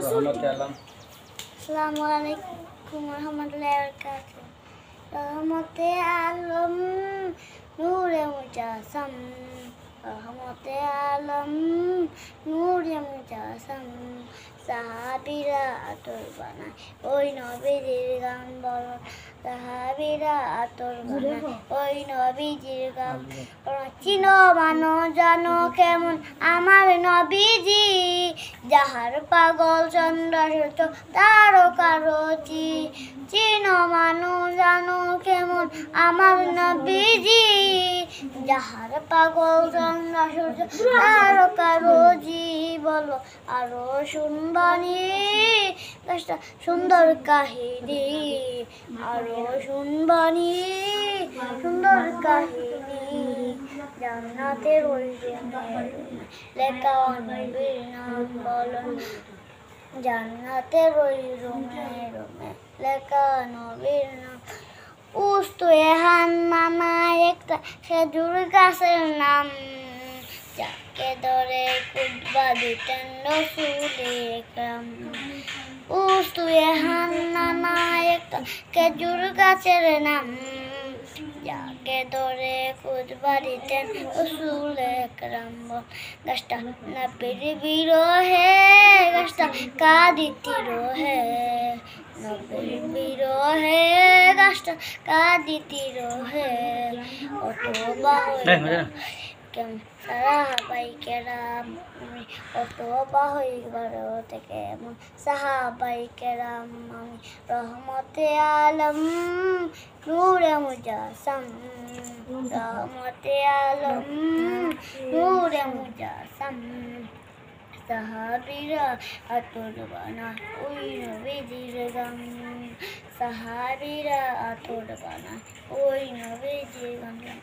রহমতে আলম। আসসালামু আলাইকুম রহমতুল্লাহি ওয়া বারাকাতুহু। রহমতে আলম নূরে মুজাসসাম, রহমতে আলম নূরে মুজাসসাম। সাহাবীরা আতর বানায় ওই নবীজির গান বলো, সাহাবীরা আতর বানায় ওই নবীজির গান। চিনো মানো জানো কেমন আমার নবীজি, যাহার পাগল চন্দ্র সূর্য তারকা রচি। চিনো মানো জানো কেমন আমার নবীজি, যাহার পাগল চন্দ্র সূর্য তারকা রচি। বলো আরো শুনবানি দশটা সুন্দর কাহিনী, আরো শুনবানি সুন্দর কাহিনী। জান্নাতের ওই লেখা নবীর নাম বলো, জান্নাতের ওই রুমে রুমে লেখা নবীর নাম। উস্তু এহান নানা একটা খেজুর গাছের নাম, যাকে ধরে খুতবা দিতেন রাসূলে আকরাম। উস্তু এহান নানা একটা খেজুর গাছের নাম, যাকে ধরে খুতবা দিতেন রাসূলে আকরাম। গাছটা নবীর বিরহে, গাছটা কাঁদিতে রহে, নবীর বিরহে গাছটা কাঁদিতে রহে। অতবা কেমন সাহাবাই কেরাম, আমি অতবা হই ঘরে থেকে এমন সাহাবাই কেরাম। আমি রহমতে আলম নূরে মুজাসসাম, রহমতে আলম নূরে মুজাসসাম। সাহাবীরা আতর বানায় ওই নবীজির গান, সাহাবীরা আতর বানায় ওই নবীজির গান।